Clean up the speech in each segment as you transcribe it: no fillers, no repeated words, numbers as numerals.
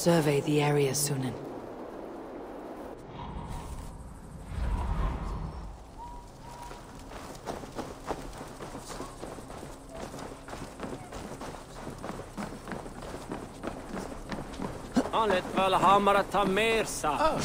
survey the area, Sunan. Let Valhalla ta mer sa.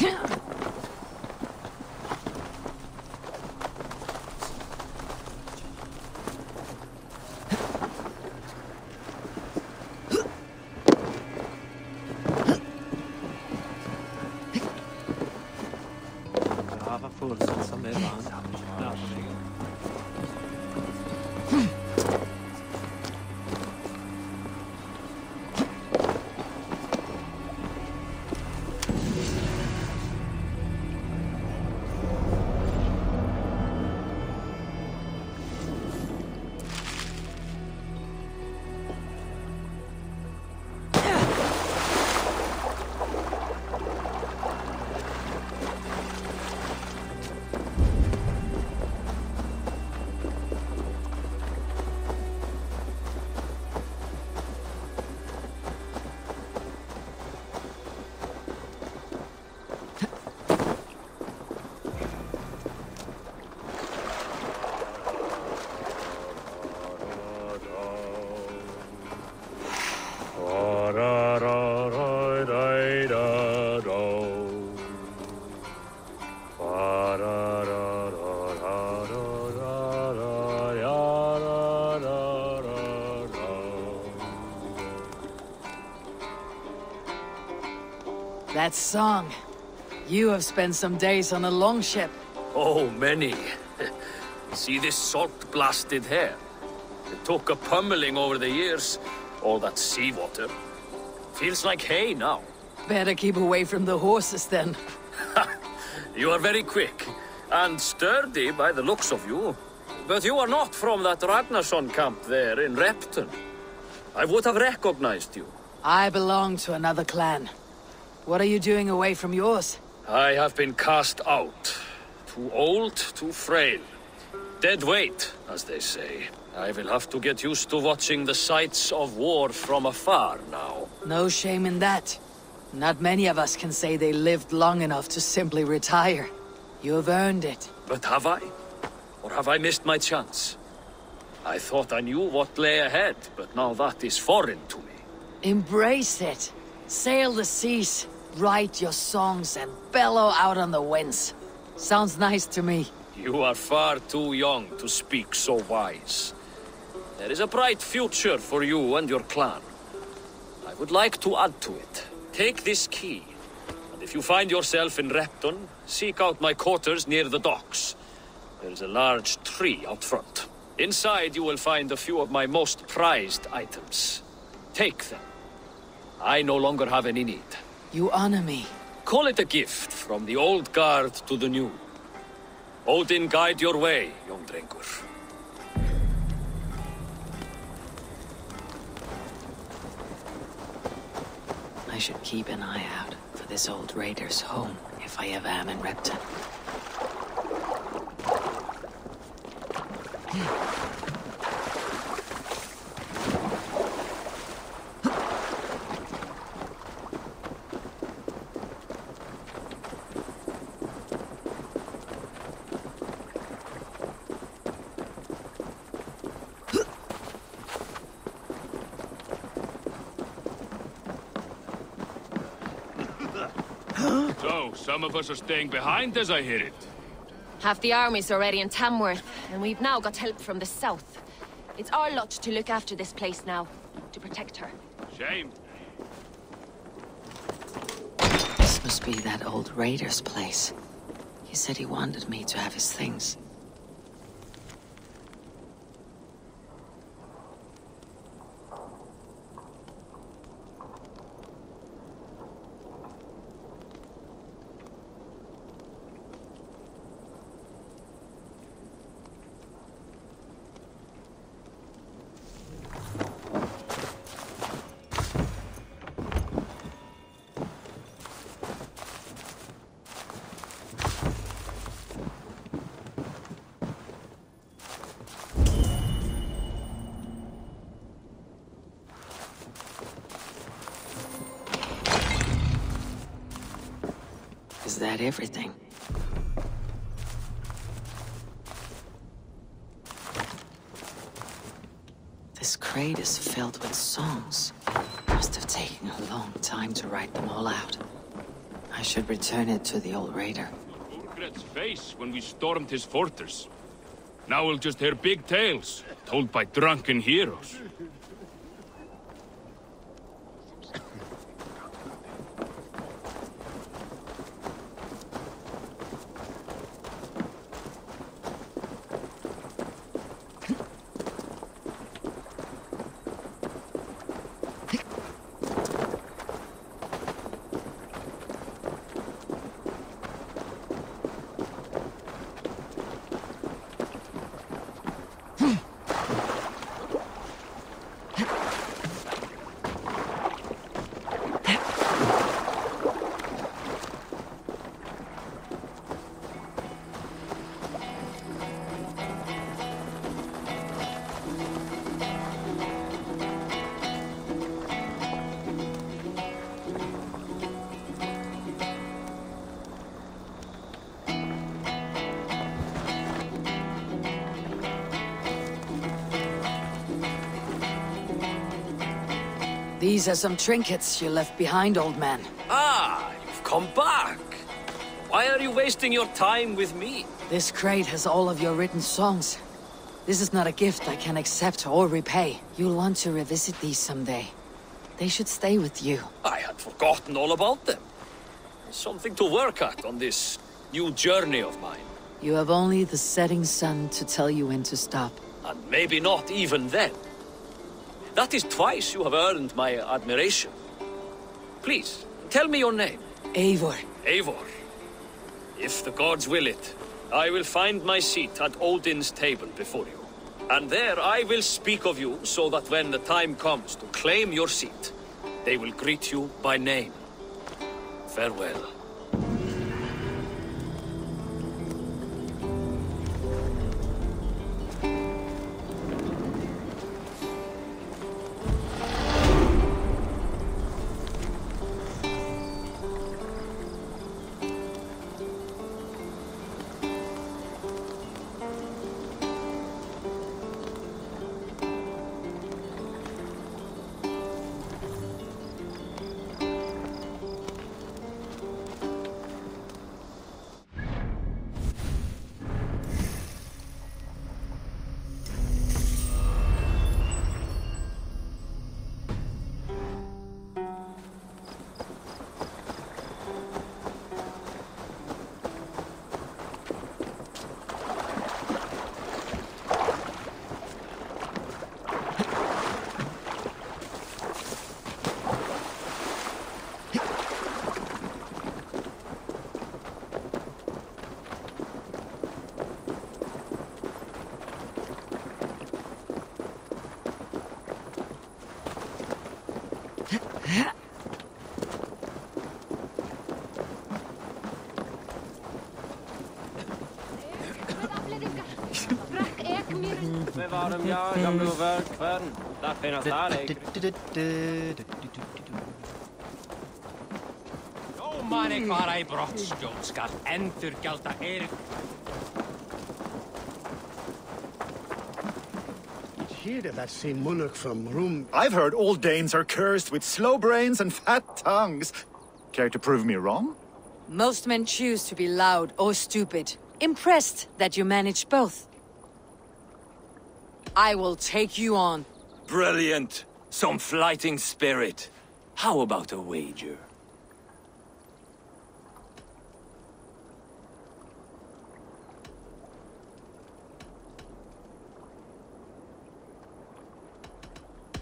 That song. You have spent some days on a longship. Oh, many. See this salt-blasted hair? It took a pummeling over the years. All that seawater. Feels like hay now. Better keep away from the horses then. You are very quick. And sturdy by the looks of you. But you are not from that Ragnarsson camp there in Repton. I would have recognized you. I belong to another clan. What are you doing away from yours? I have been cast out. Too old, too frail. Dead weight, as they say. I will have to get used to watching the sights of war from afar now. No shame in that. Not many of us can say they lived long enough to simply retire. You have earned it. But have I? Or have I missed my chance? I thought I knew what lay ahead, but now that is foreign to me. Embrace it. Sail the seas, write your songs, and bellow out on the winds. Sounds nice to me. You are far too young to speak so wise. There is a bright future for you and your clan. I would like to add to it. Take this key, and if you find yourself in Repton, seek out my quarters near the docks. There is a large tree out front. Inside you will find a few of my most prized items. Take them. I no longer have any need. You honor me. Call it a gift from the old guard to the new. Odin guide your way, young drengur. I should keep an eye out for this old raider's home if I ever am in Repton. So, some of us are staying behind as I hear it. Half the army's already in Tamworth, and we've now got help from the south. It's our lot to look after this place now, to protect her. Shame. This must be that old raider's place. He said he wanted me to have his things. Is that everything? This crate is filled with songs. Must have taken a long time to write them all out. I should return it to the old raider. Urgret's face when we stormed his fortress. Now we'll just hear big tales, told by drunken heroes. These are some trinkets you left behind, old man. Ah, you've come back. Why are you wasting your time with me? This crate has all of your written songs. This is not a gift I can accept or repay. You'll want to revisit these someday. They should stay with you. I had forgotten all about them. Something to work at on this new journey of mine. You have only the setting sun to tell you when to stop. And maybe not even then. That is twice you have earned my admiration. Please, tell me your name. Eivor. Eivor. If the gods will it, I will find my seat at Odin's table before you. And there I will speak of you so that when the time comes to claim your seat, they will greet you by name. Farewell. Vi var dem ja, gamle kvelden. Der finnes der Ó, manni hvar ei brottskjól skal endurgjalda Eirik. Hear that same monarch from Rome. I've heard all Danes are cursed with slow brains and fat tongues. Care to prove me wrong? Most men choose to be loud or stupid. Impressed that you manage both. I will take you on. Brilliant. Some fighting spirit. How about a wager?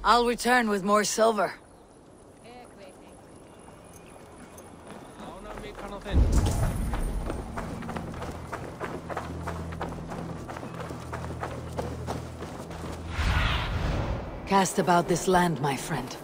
I'll return with more silver. Cast about this land, my friend.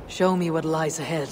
Show me what lies ahead.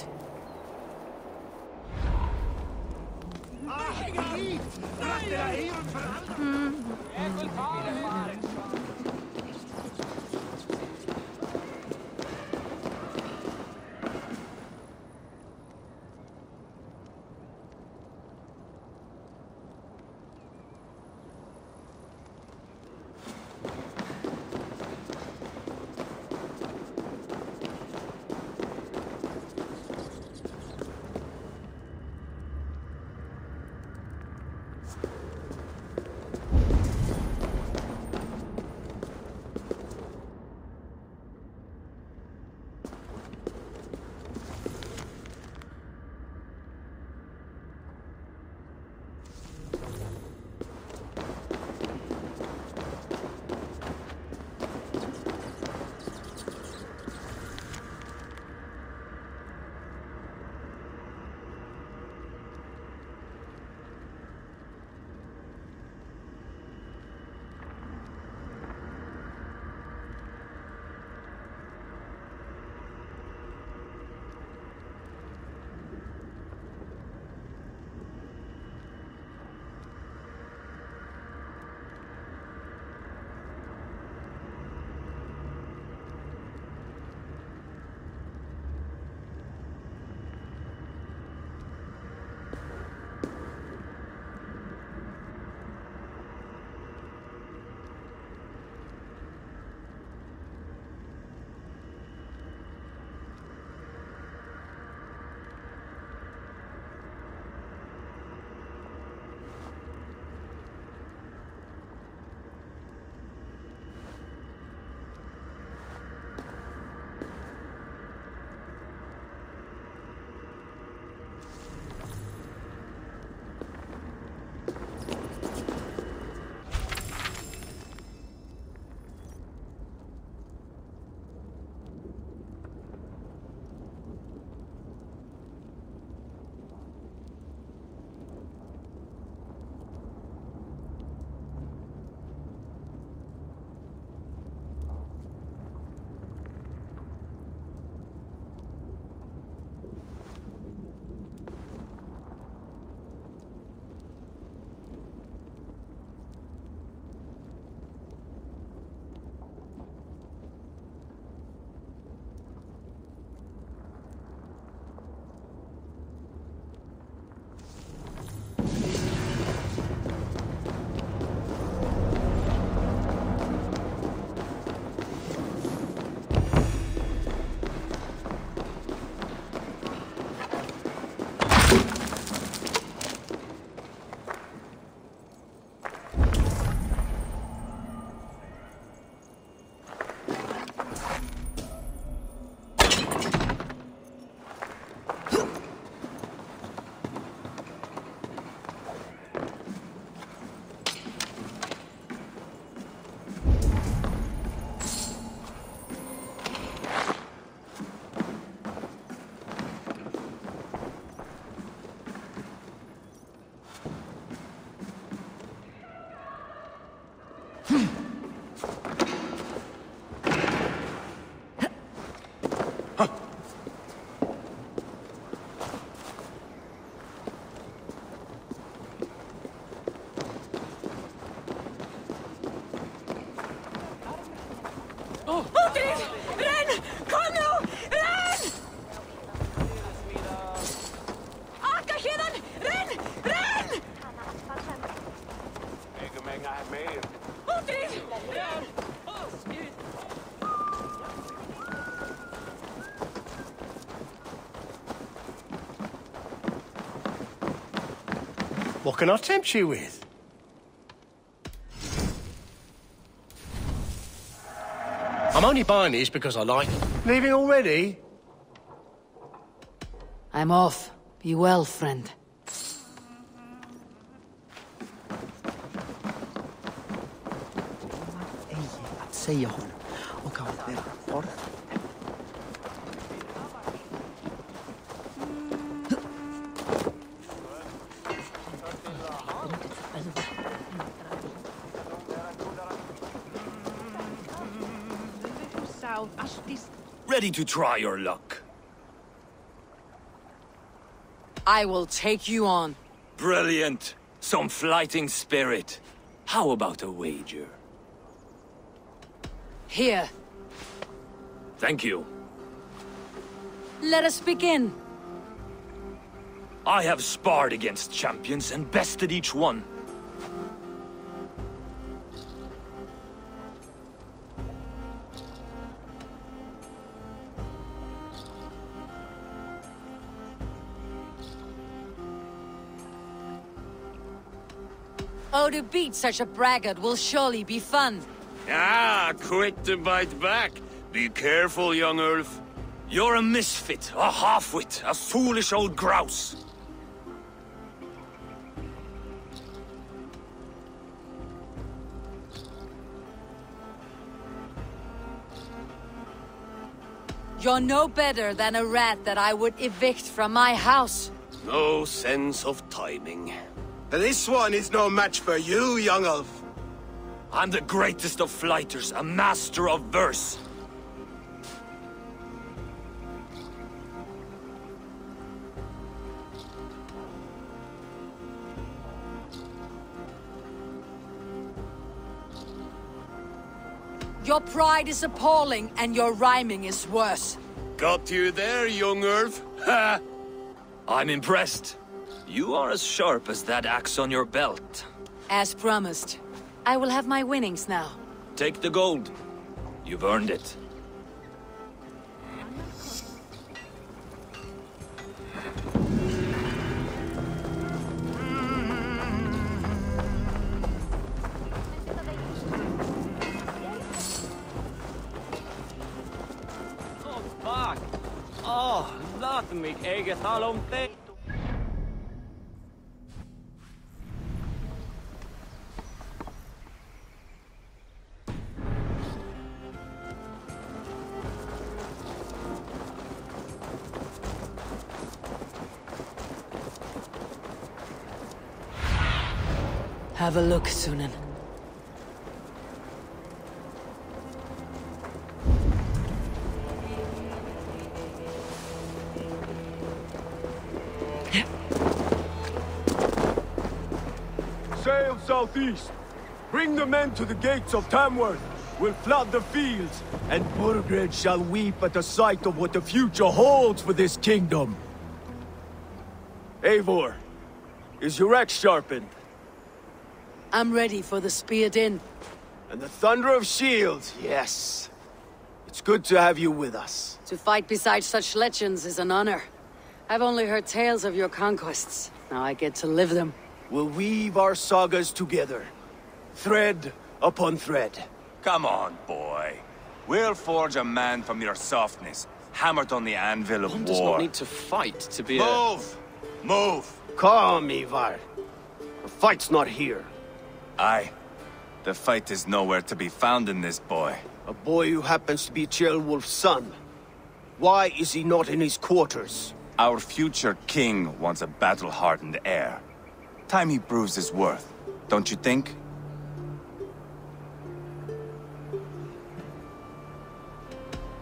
What can I tempt you with? I'm only buying these because I like it. Leaving already? I'm off. Be well, friend. Ready to try your luck. I will take you on. Brilliant. Some flighting spirit. How about a wager? Here, Thank you. let us begin. I have sparred against champions and bested each one. Oh, to beat such a braggart will surely be fun. Ah, quick to bite back. Be careful, young Ulf. You're a misfit, a half-wit, a foolish old grouse. You're no better than a rat that I would evict from my house. No sense of timing. This one is no match for you, young Ulf. I'm the greatest of flighters, a master of verse. Your pride is appalling, and your rhyming is worse. Got you there, young Ulf. Ha! I'm impressed. You are as sharp as that axe on your belt. As promised. I will have my winnings now. Take the gold. You've earned it. Oh, fuck. Oh, låt mig äga tala om det. Have a look, Sunan. Sail southeast. Bring the men to the gates of Tamworth. We'll flood the fields, and Burgred shall weep at the sight of what the future holds for this kingdom. Eivor, is your axe sharpened? I'm ready for the speared in. And the thunder of shields, yes. It's good to have you with us. To fight beside such legends is an honor. I've only heard tales of your conquests. Now I get to live them. We'll weave our sagas together, thread upon thread. Come on, boy. We'll forge a man from your softness, hammered on the anvil of One war. does not need to fight to be Move! Move! Calm, Eivor. The fight's not here. Aye. The fight is nowhere to be found in this boy. A boy who happens to be Ceolwulf's son. Why is he not in his quarters? Our future king wants a battle-hardened heir. Time he proves his worth, don't you think?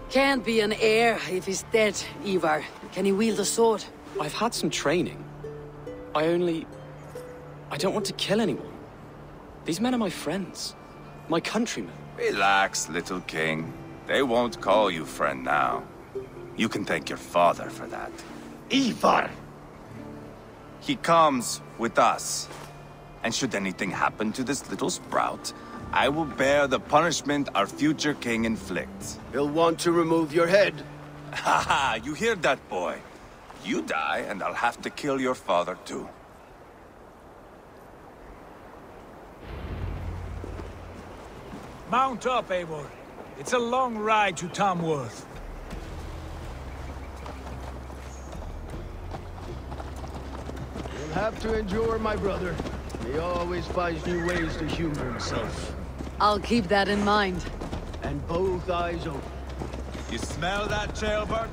Can't be an heir if he's dead, Eivor. Can he wield a sword? I've had some training. I don't want to kill anyone. These men are my friends. My countrymen. Relax, little king. They won't call you friend now. You can thank your father for that. Eivor! He comes with us. And should anything happen to this little sprout, I will bear the punishment our future king inflicts. He'll want to remove your head. Haha, you hear that, boy? You die, and I'll have to kill your father, too. Mount up, Eivor. It's a long ride to Tamworth. You'll have to endure, my brother. He always finds new ways to humor himself. I'll keep that in mind. And both eyes open. You smell that, Jailbird?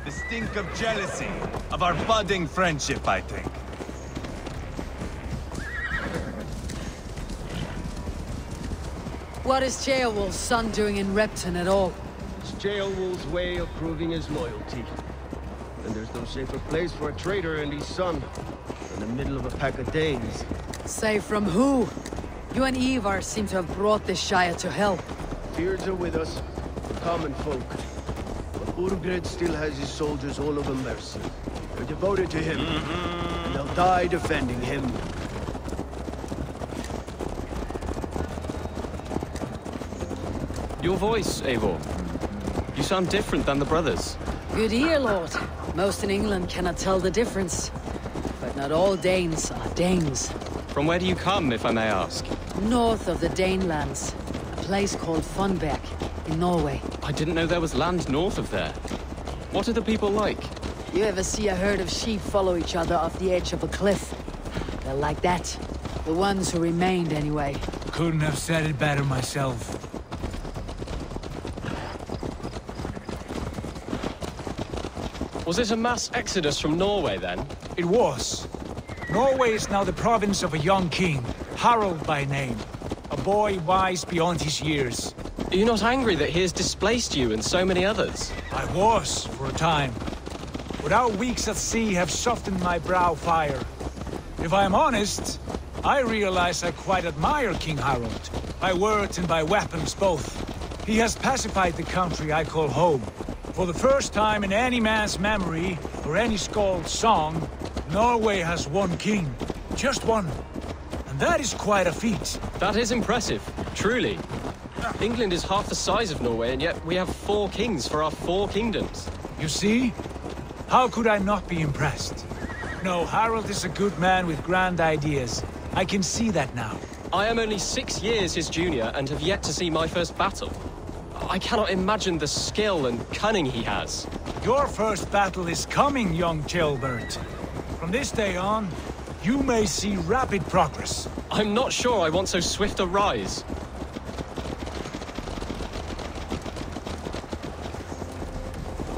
The stink of jealousy, of our budding friendship, I think. What is Ceolwulf's son doing in Repton at all? It's Ceolwul's way of proving his loyalty. And there's no safer place for a traitor and his son in the middle of a pack of Danes. Say from who? You and Eivor seem to have brought this Shire to hell. Fears are with us, the common folk. But Urgred still has his soldiers all over mercy. They're devoted to him, and they'll die defending him. Your voice, Eivor. You sound different than the brothers. Good ear, Lord. Most in England cannot tell the difference. But not all Danes are Danes. From where do you come, if I may ask? North of the Danelands. A place called Funberg, in Norway. I didn't know there was land north of there. What are the people like? You ever see a herd of sheep follow each other off the edge of a cliff? They're like that. The ones who remained, anyway. Couldn't have said it better myself. Was it a mass exodus from Norway, then? It was. Norway is now the province of a young king, Harald by name. A boy wise beyond his years. Are you not angry that he has displaced you and so many others? I was, for a time. But our weeks at sea have softened my brow fire. If I am honest, I realize I quite admire King Harald. By words and by weapons both. He has pacified the country I call home. For the first time in any man's memory, or any skald's song, Norway has one king. Just one. And that is quite a feat. That is impressive, truly. England is half the size of Norway, and yet we have 4 kings for our 4 kingdoms. You see? How could I not be impressed? No, Harald is a good man with grand ideas. I can see that now. I am only 6 years his junior and have yet to see my first battle. I cannot imagine the skill and cunning he has. Your first battle is coming, young Ceolbert. From this day on, you may see rapid progress. I'm not sure I want so swift a rise.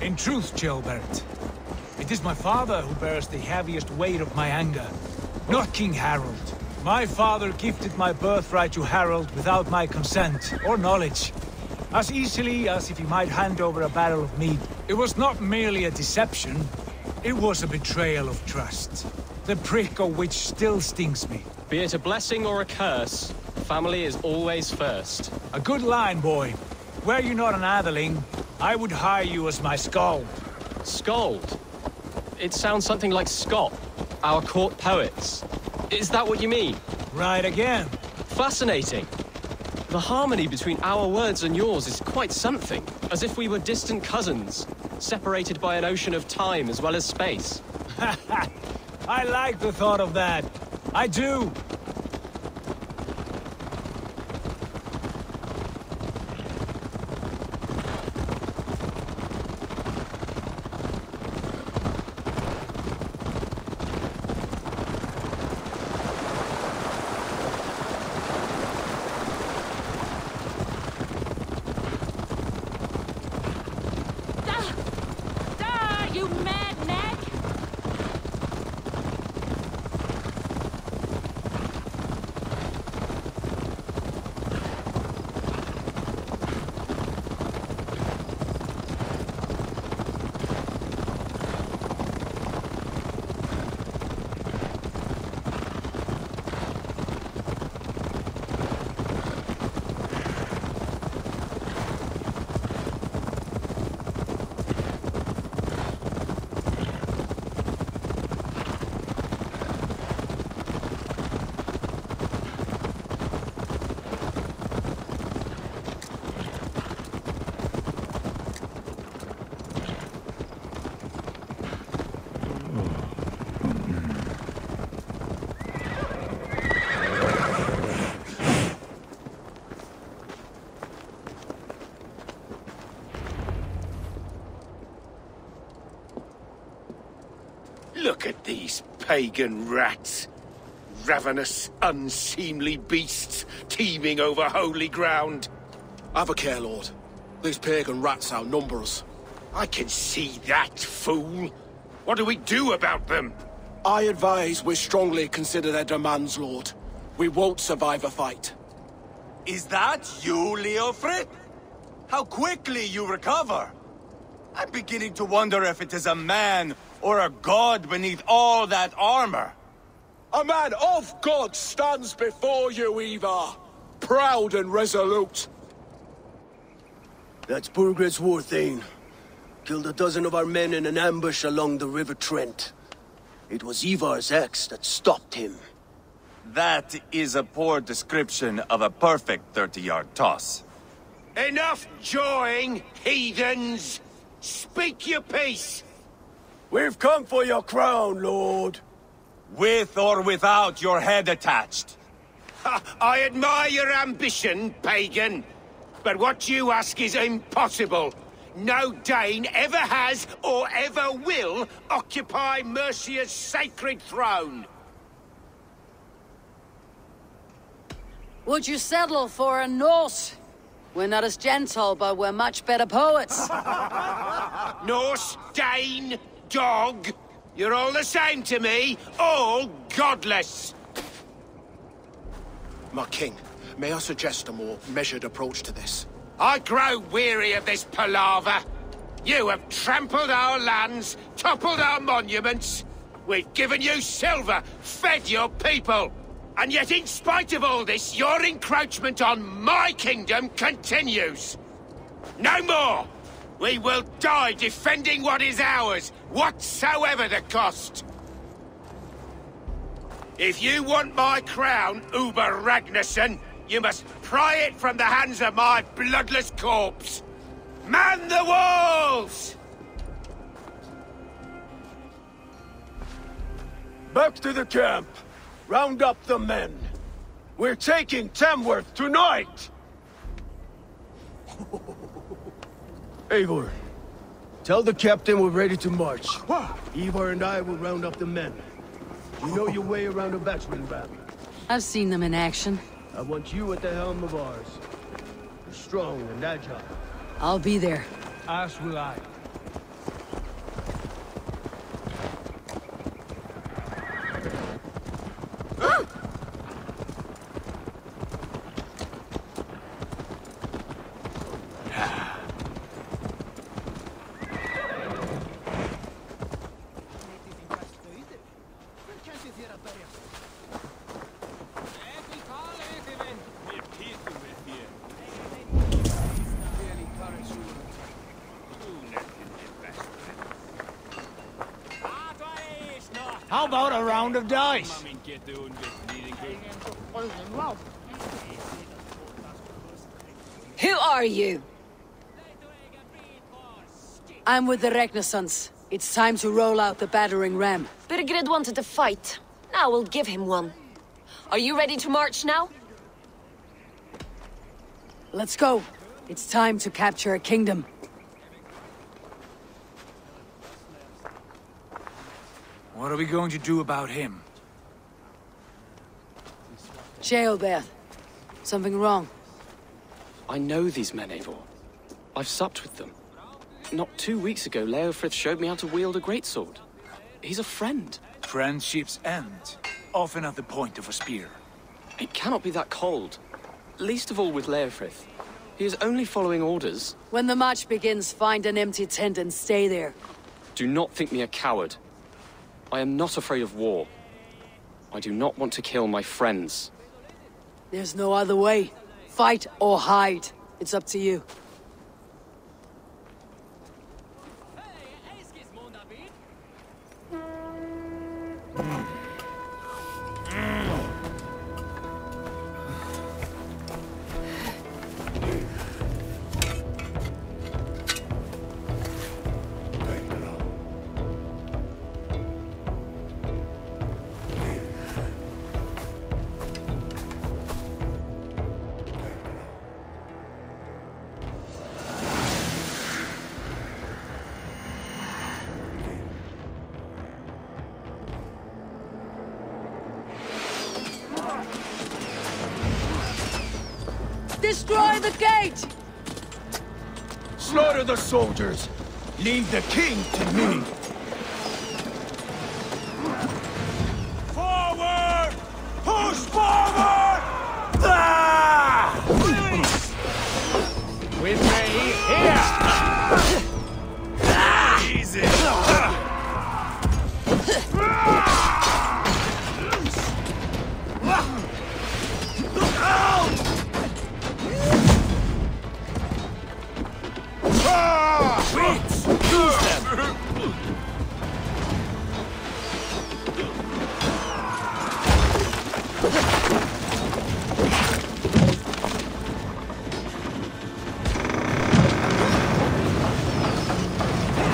In truth, Ceolbert, it is my father who bears the heaviest weight of my anger, not King Harald. My father gifted my birthright to Harald without my consent or knowledge. As easily as if he might hand over a barrel of mead. It was not merely a deception, it was a betrayal of trust. The prick of which still stings me. Be it a blessing or a curse, family is always first. A good line, boy. Were you not an atheling, I would hire you as my skald. Skald? It sounds something like Scott, our court poets. Is that what you mean? Right again. Fascinating. The harmony between our words and yours is quite something. As if we were distant cousins, separated by an ocean of time as well as space. I like the thought of that. I do. Look at these pagan rats. Ravenous, unseemly beasts teeming over holy ground. Have a care, Lord. These pagan rats outnumber us. I can see that, fool. What do we do about them? I advise we strongly consider their demands, Lord. We won't survive a fight. Is that you, Leofrid? How quickly you recover! I'm beginning to wonder if it is a man or a god beneath all that armor. A man of God stands before you, Eivor. Proud and resolute. That's Burgred's war thane. Killed a dozen of our men in an ambush along the River Trent. It was Eivor's axe that stopped him. That is a poor description of a perfect 30-yard toss. Enough jawing, heathens! Speak your piece! We've come for your crown, Lord. With or without your head attached. Ha, I admire your ambition, pagan. But what you ask is impossible. No Dane ever has or ever will occupy Mercia's sacred throne. Would you settle for a Norse? We're not as gentle, but we're much better poets. Norse, Dane, dog. You're all the same to me. All godless. My king, may I suggest a more measured approach to this? I grow weary of this palaver. You have trampled our lands, toppled our monuments. We've given you silver, fed your people. And yet, in spite of all this, your encroachment on my kingdom continues. No more! We will die defending what is ours, whatsoever the cost. If you want my crown, Uber Ragnarsson, you must pry it from the hands of my bloodless corpse. Man the walls! Back to the camp. Round up the men. We're taking Tamworth tonight! Eivor, tell the captain we're ready to march. Eivor and I will round up the men. You know your way around a battering ram. I've seen them in action. I want you at the helm of ours. You're strong and agile. I'll be there. As will I. How about a round of dice? Who are you? I'm with the Regnissance. It's time to roll out the battering ram. Burgred wanted to fight. Now we'll give him one. Are you ready to march now? Let's go. It's time to capture a kingdom. What are we going to do about him? Sheolbeth. Something wrong? I know these men, Eivor. I've supped with them. Not 2 weeks ago, Leofrith showed me how to wield a greatsword. He's a friend. Friendships end, often at the point of a spear. It cannot be that cold. Least of all with Leofrith. He is only following orders. When the march begins, find an empty tent and stay there. Do not think me a coward. I am not afraid of war. I do not want to kill my friends. There's no other way. Fight or hide. It's up to you. Destroy the gate! Slaughter the soldiers! Leave the king to me! Forward! Push forward! Ah! With me! Easy.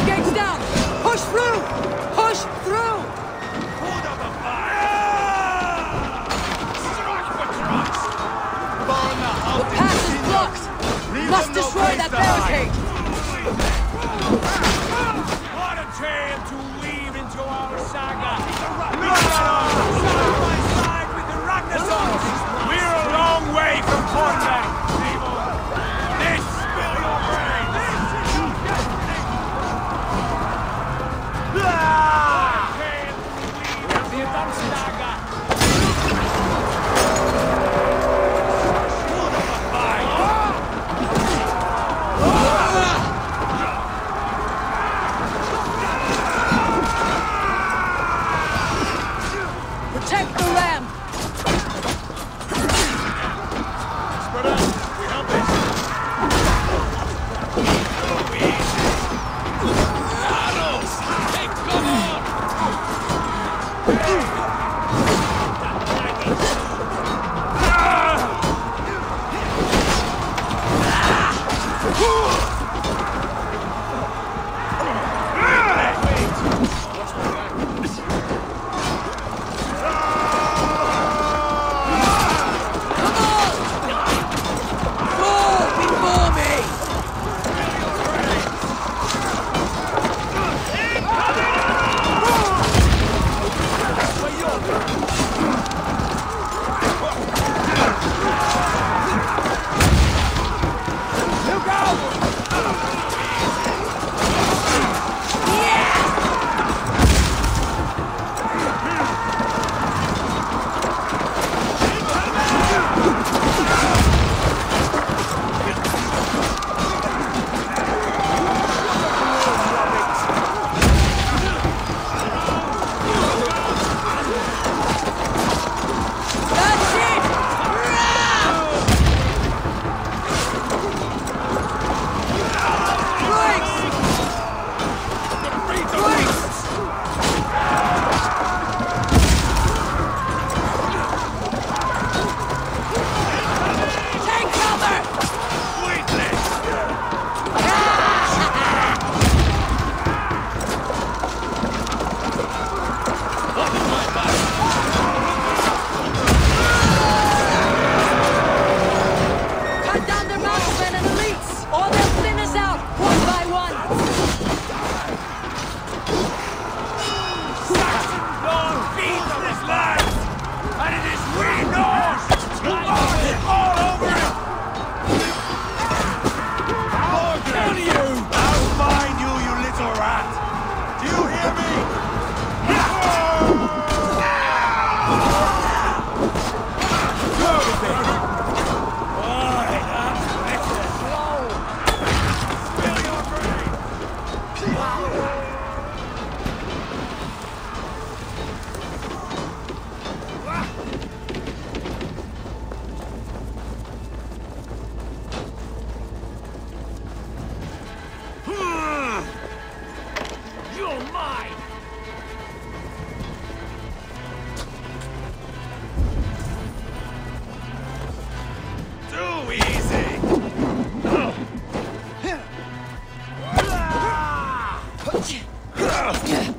Gates down! Push through! Push through! The path is blocked! Must destroy that barricade! What a tale to weave into our saga! We are side by side with the Ragnarsons! We're a long way from Portland! This will your brains! Protect the ramp!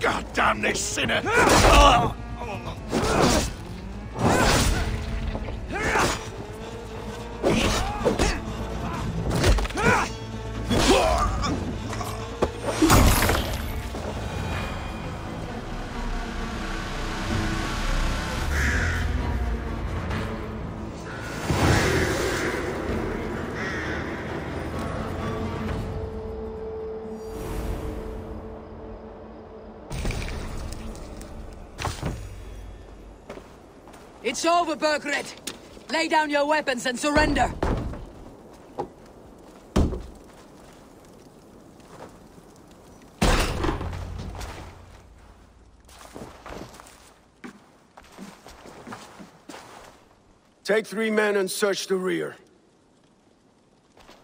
God damn this sinner! It's over, Bergred! Lay down your weapons and surrender! Take 3 men and search the rear.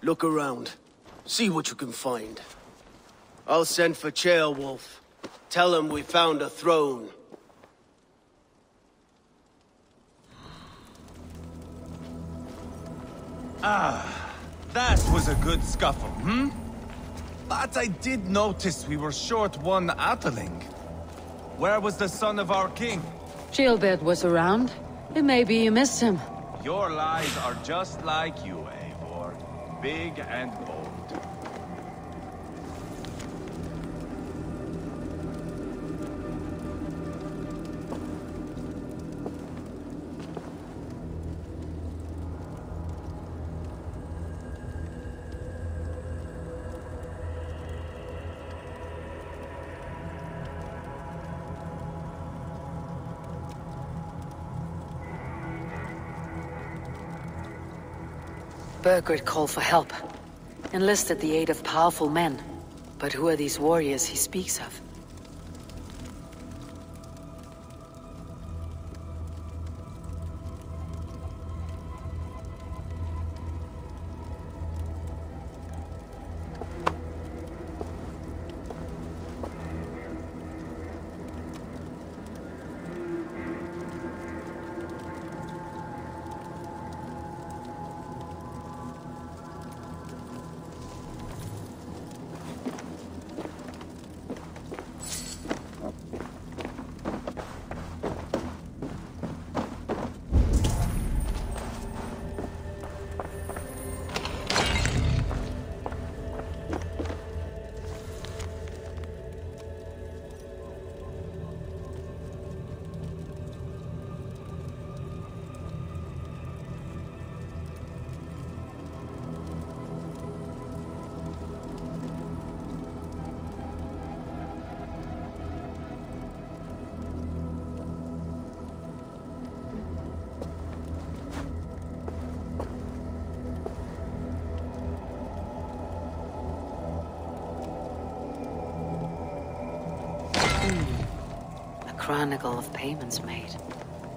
Look around. See what you can find. I'll send for Ceolwulf. Tell him we found a throne. Ah, that was a good scuffle, hmm? But I did notice we were short one Atheling. Where was the son of our king? Gilbert was around. It may be you missed him. Your lies are just like you, Eivor. Big and bold. Burgred called for help. Enlisted the aid of powerful men. But who are these warriors he speaks of? Chronicle of payments made.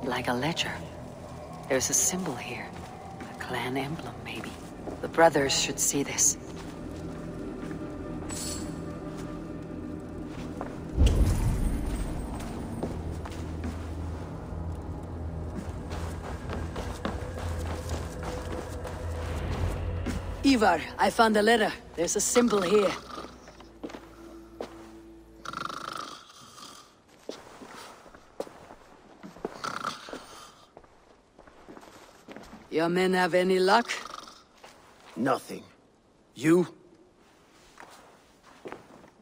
Like a ledger. There's a symbol here. A clan emblem, maybe. The brothers should see this. Eivor, I found a letter. There's a symbol here. Your men have any luck? Nothing. You?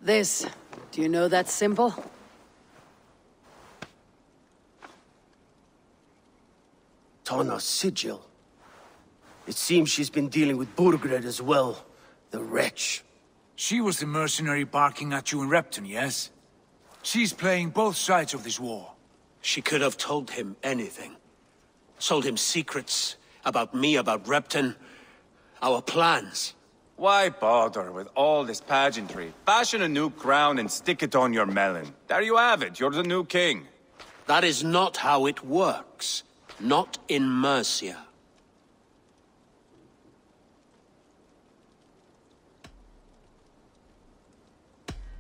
This. Do you know that symbol? Tana's sigil. It seems she's been dealing with Burgred as well. The wretch. She was the mercenary barking at you in Repton, yes? She's playing both sides of this war. She could have told him anything. Sold him secrets. About me, about Repton. Our plans. Why bother with all this pageantry? Fashion a new crown and stick it on your melon. There you have it, you're the new king. That is not how it works. Not in Mercia.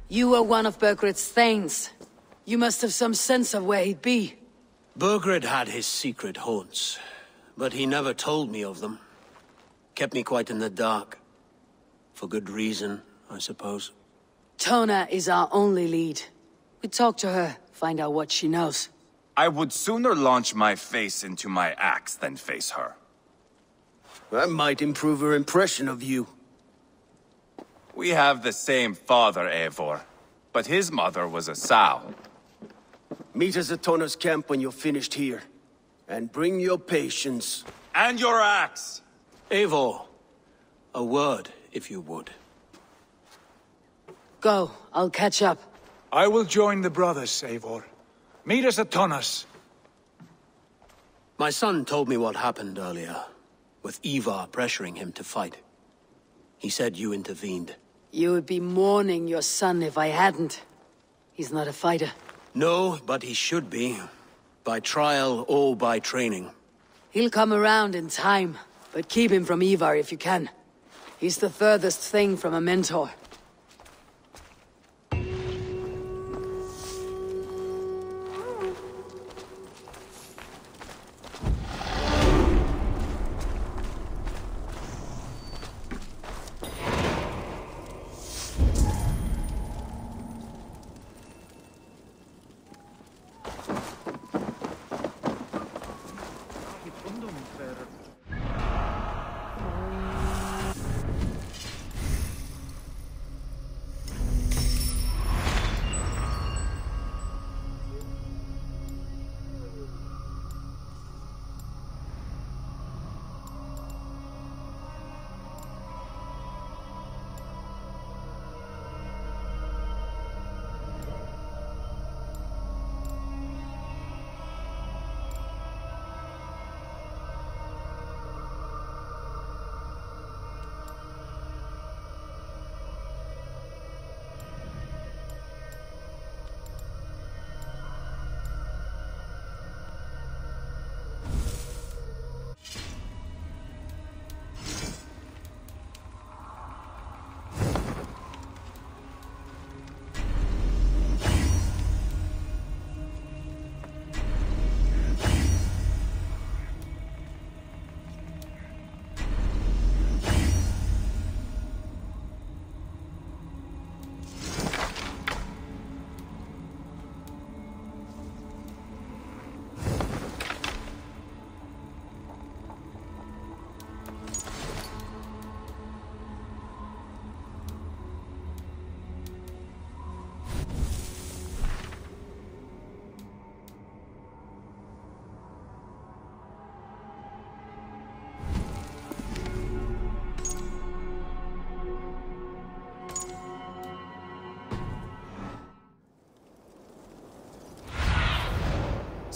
You were one of Burgred's thanes. You must have some sense of where he'd be. Burgred had his secret haunts. But he never told me of them. Kept me quite in the dark. For good reason, I suppose. Tona is our only lead. We talk to her, find out what she knows. I would sooner launch my face into my axe than face her. That might improve her impression of you. We have the same father, Eivor. But his mother was a sow. Meet us at Tona's camp when you're finished here. And bring your patience. And your axe! Eivor, a word, if you would. Go, I'll catch up. I will join the brothers, Eivor. Meet us at Tona's. My son told me what happened earlier, with Eivor pressuring him to fight. He said you intervened. You would be mourning your son if I hadn't. He's not a fighter. No, but he should be. By trial or by training. He'll come around in time, but keep him from Eivor if you can. He's the furthest thing from a mentor.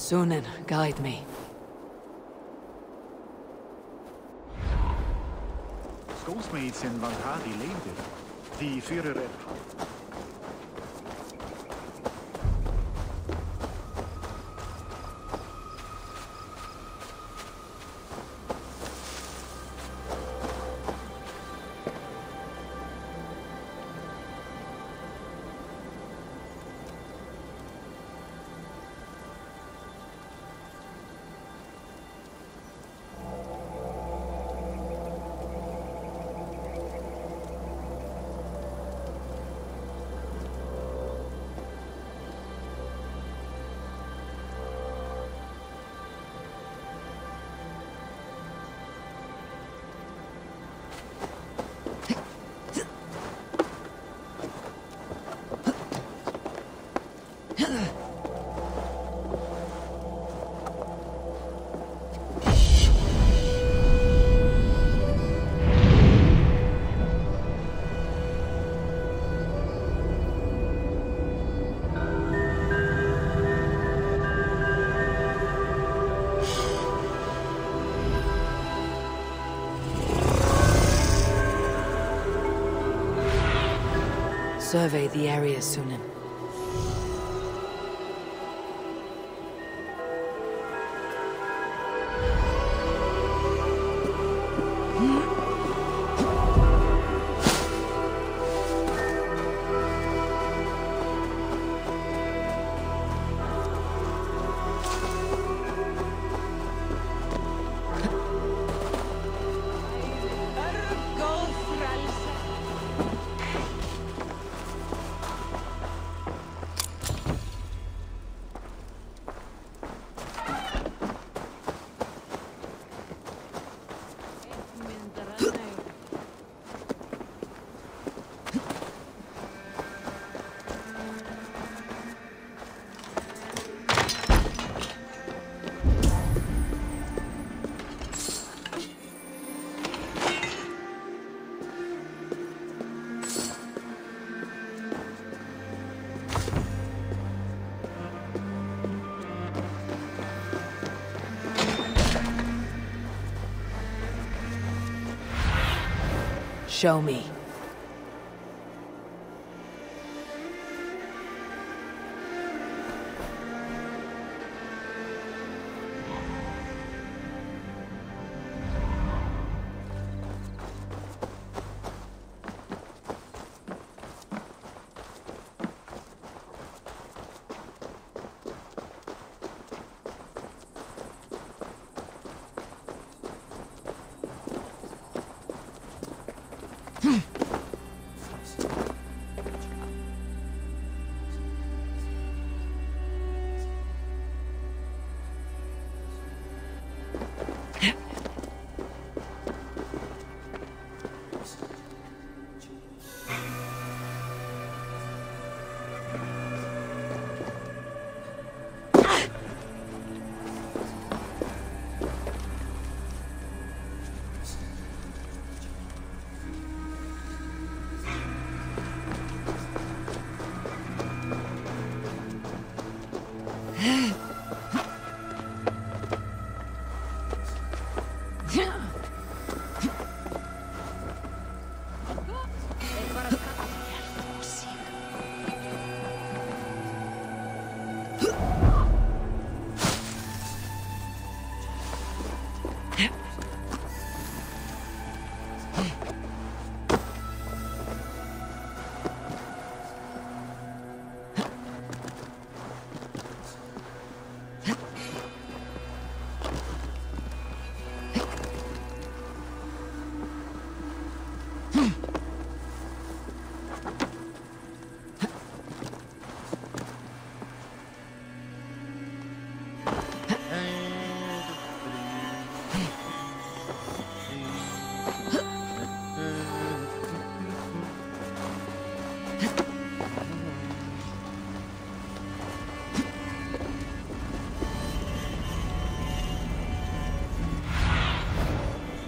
Sunan, guide me. Schoolsmates in Valhalla levde. De Führer. Survey the area, Sunan. Show me.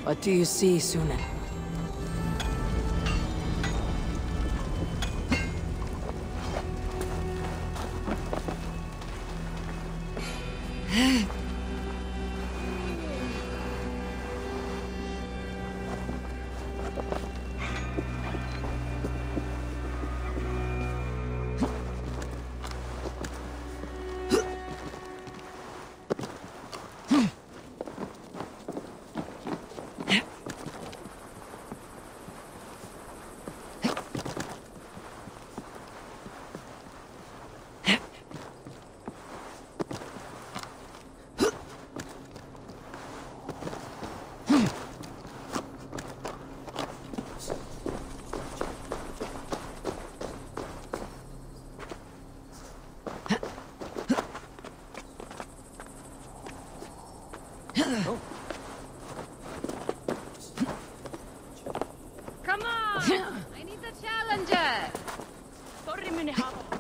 What do you see, Sunan? Come on! I need a challenger! Sorry, Munihab.